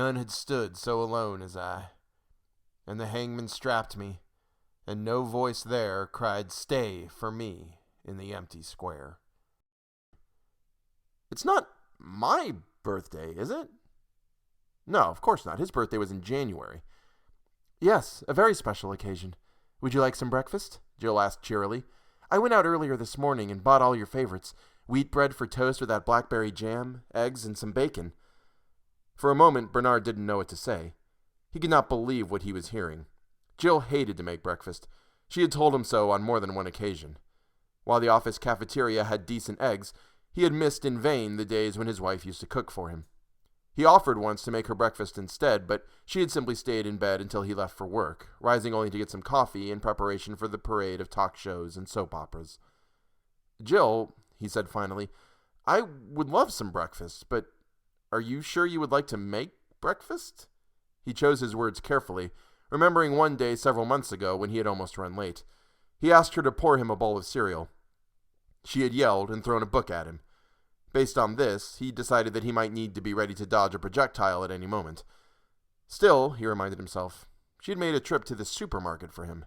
None had stood so alone as I, and the hangman strapped me, and no voice there cried stay for me in the empty square. It's not my birthday, is it? No, of course not. His birthday was in January. Yes, a very special occasion. Would you like some breakfast? Jill asked cheerily. I went out earlier this morning and bought all your favorites. Wheat bread for toast with that blackberry jam, eggs, and some bacon. For a moment, Bernard didn't know what to say. He could not believe what he was hearing. Jill hated to make breakfast. She had told him so on more than one occasion. While the office cafeteria had decent eggs, he had missed in vain the days when his wife used to cook for him. He offered once to make her breakfast instead, but she had simply stayed in bed until he left for work, rising only to get some coffee in preparation for the parade of talk shows and soap operas. Jill, he said finally, I would love some breakfast, but are you sure you would like to make breakfast? He chose his words carefully, remembering one day several months ago when he had almost run late. He asked her to pour him a bowl of cereal. She had yelled and thrown a book at him. Based on this, he decided that he might need to be ready to dodge a projectile at any moment. Still, he reminded himself, she had made a trip to the supermarket for him.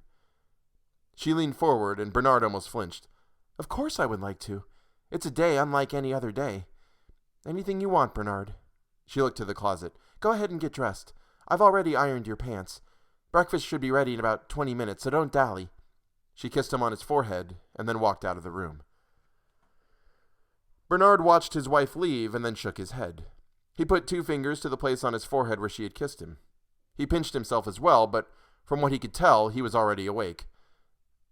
She leaned forward, and Bernard almost flinched. Of course I would like to. It's a day unlike any other day. Anything you want, Bernard. She looked to the closet. Go ahead and get dressed. I've already ironed your pants. Breakfast should be ready in about 20 minutes, so don't dally. She kissed him on his forehead, and then walked out of the room. Bernard watched his wife leave and then shook his head. He put 2 fingers to the place on his forehead where she had kissed him. He pinched himself as well, but from what he could tell, he was already awake.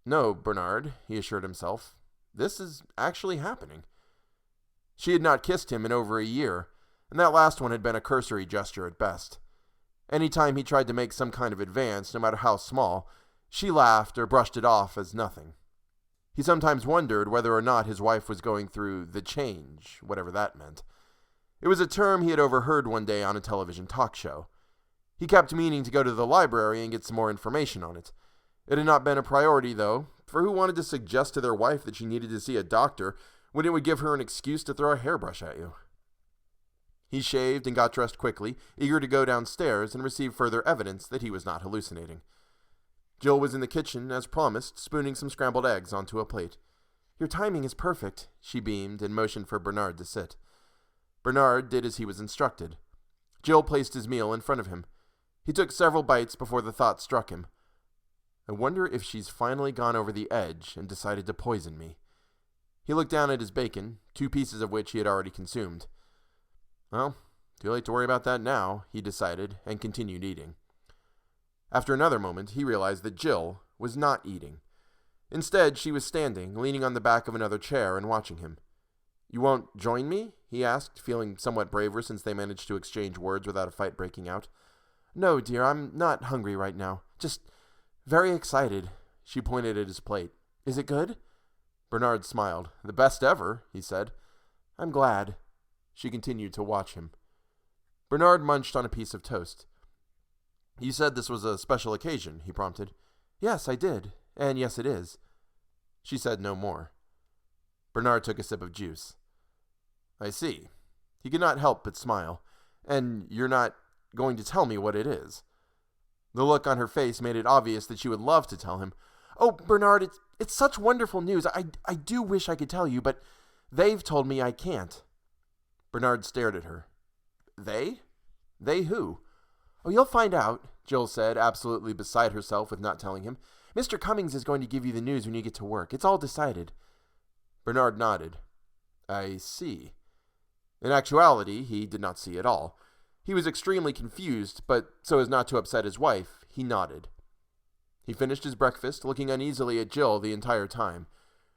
No, Bernard, he assured himself. This is actually happening. She had not kissed him in over a year, and that last one had been a cursory gesture at best. Any time he tried to make some kind of advance, no matter how small, she laughed or brushed it off as nothing. He sometimes wondered whether or not his wife was going through the change, whatever that meant. It was a term he had overheard one day on a television talk show. He kept meaning to go to the library and get some more information on it. It had not been a priority, though, for who wanted to suggest to their wife that she needed to see a doctor when it would give her an excuse to throw a hairbrush at you? He shaved and got dressed quickly, eager to go downstairs and receive further evidence that he was not hallucinating. Jill was in the kitchen, as promised, spooning some scrambled eggs onto a plate. Your timing is perfect, she beamed and motioned for Bernard to sit. Bernard did as he was instructed. Jill placed his meal in front of him. He took several bites before the thought struck him. I wonder if she's finally gone over the edge and decided to poison me. He looked down at his bacon, 2 pieces of which he had already consumed. Well, too late to worry about that now, he decided, and continued eating. After another moment, he realized that Jill was not eating. Instead, she was standing, leaning on the back of another chair and watching him. You won't join me? He asked, feeling somewhat braver since they managed to exchange words without a fight breaking out. No, dear, I'm not hungry right now. Just very excited. She pointed at his plate. Is it good? Bernard smiled. The best ever, he said. I'm glad. She continued to watch him. Bernard munched on a piece of toast. You said this was a special occasion, he prompted. Yes, I did. And yes, it is. She said no more. Bernard took a sip of juice. I see. He could not help but smile. And you're not going to tell me what it is? The look on her face made it obvious that she would love to tell him. Oh, Bernard, it's such wonderful news. I do wish I could tell you, but they've told me I can't. Bernard stared at her. They? They who? Oh, you'll find out, Jill said, absolutely beside herself with not telling him. Mr. Cummings is going to give you the news when you get to work. It's all decided. Bernard nodded. I see. In actuality, he did not see at all. He was extremely confused, but so as not to upset his wife, he nodded. He finished his breakfast, looking uneasily at Jill the entire time.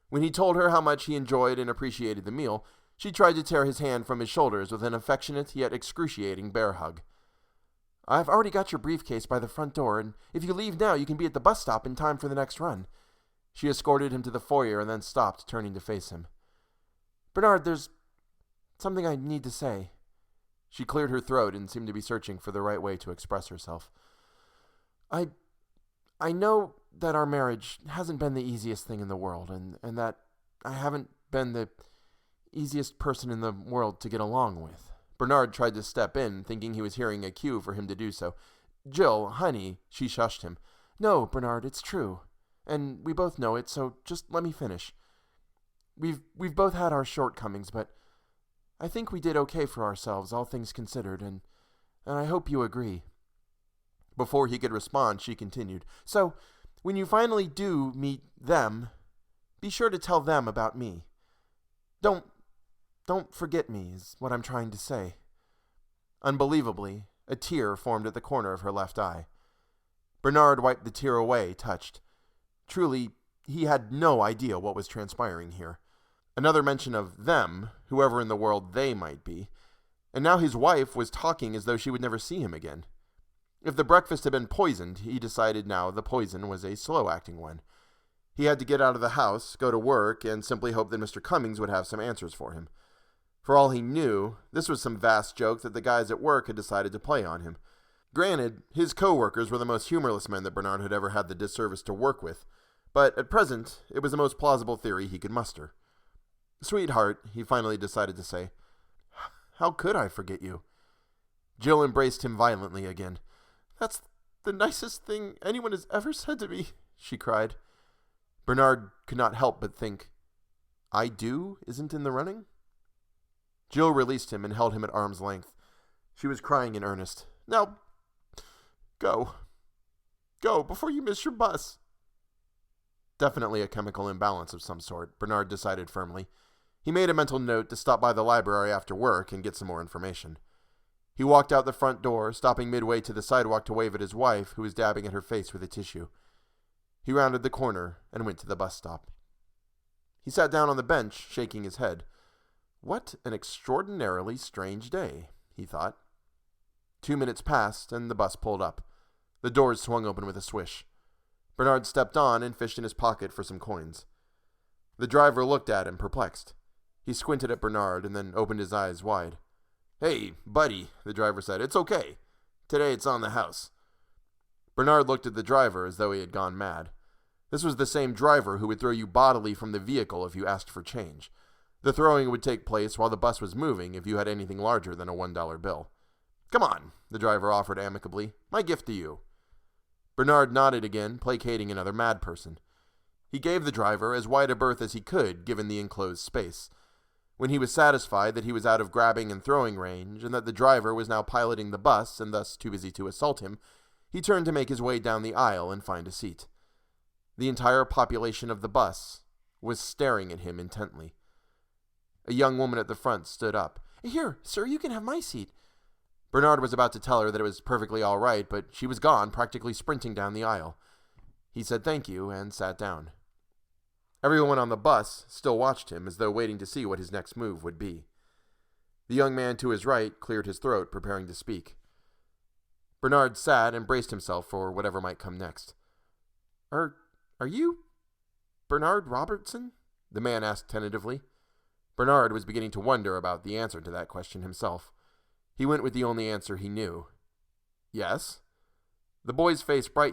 When he told her how much he enjoyed and appreciated the meal, she tried to tear his hand from his shoulders with an affectionate yet excruciating bear hug. I've already got your briefcase by the front door, and if you leave now, you can be at the bus stop in time for the next run. She escorted him to the foyer and then stopped, turning to face him. Bernard, there's something I need to say. She cleared her throat and seemed to be searching for the right way to express herself. I know that our marriage hasn't been the easiest thing in the world, and that I haven't been the easiest person in the world to get along with. Bernard tried to step in, thinking he was hearing a cue for him to do so. "Jill, honey," she shushed him. "No, Bernard, it's true. And we both know it, so just let me finish. We've both had our shortcomings, but I think we did okay for ourselves, all things considered, and I hope you agree." Before he could respond, she continued, "So, when you finally do meet them, be sure to tell them about me. Don't forget me, is what I'm trying to say." Unbelievably, a tear formed at the corner of her left eye. Bernard wiped the tear away, touched. Truly, he had no idea what was transpiring here. Another mention of them, whoever in the world they might be, and now his wife was talking as though she would never see him again. If the breakfast had been poisoned, he decided now the poison was a slow-acting one. He had to get out of the house, go to work, and simply hope that Mr. Cummings would have some answers for him. For all he knew, this was some vast joke that the guys at work had decided to play on him. Granted, his co-workers were the most humorless men that Bernard had ever had the disservice to work with, but at present, it was the most plausible theory he could muster. "Sweetheart," he finally decided to say, "how could I forget you?" Jill embraced him violently again. "That's the nicest thing anyone has ever said to me," she cried. Bernard could not help but think, "I do isn't in the running?" Jill released him and held him at arm's length. She was crying in earnest. "Now, go. Go, before you miss your bus." Definitely a chemical imbalance of some sort, Bernard decided firmly. He made a mental note to stop by the library after work and get some more information. He walked out the front door, stopping midway to the sidewalk to wave at his wife, who was dabbing at her face with a tissue. He rounded the corner and went to the bus stop. He sat down on the bench, shaking his head. What an extraordinarily strange day, he thought. 2 minutes passed, and the bus pulled up. The doors swung open with a swish. Bernard stepped on and fished in his pocket for some coins. The driver looked at him, perplexed. He squinted at Bernard and then opened his eyes wide. "Hey, buddy," the driver said. "It's okay. Today it's on the house." Bernard looked at the driver as though he had gone mad. This was the same driver who would throw you bodily from the vehicle if you asked for change. The throwing would take place while the bus was moving if you had anything larger than a $1 bill. "Come on," the driver offered amicably. "My gift to you." Bernard nodded again, placating another mad person. He gave the driver as wide a berth as he could, given the enclosed space. When he was satisfied that he was out of grabbing and throwing range, and that the driver was now piloting the bus and thus too busy to assault him, he turned to make his way down the aisle and find a seat. The entire population of the bus was staring at him intently. A young woman at the front stood up. "Here, sir, you can have my seat." Bernard was about to tell her that it was perfectly all right, but she was gone, practically sprinting down the aisle. He said thank you and sat down. Everyone on the bus still watched him as though waiting to see what his next move would be. The young man to his right cleared his throat, preparing to speak. Bernard sat and braced himself for whatever might come next. Are you Bernard Robertson?" the man asked tentatively. Bernard was beginning to wonder about the answer to that question himself. He went with the only answer he knew. "Yes." The boy's face brightened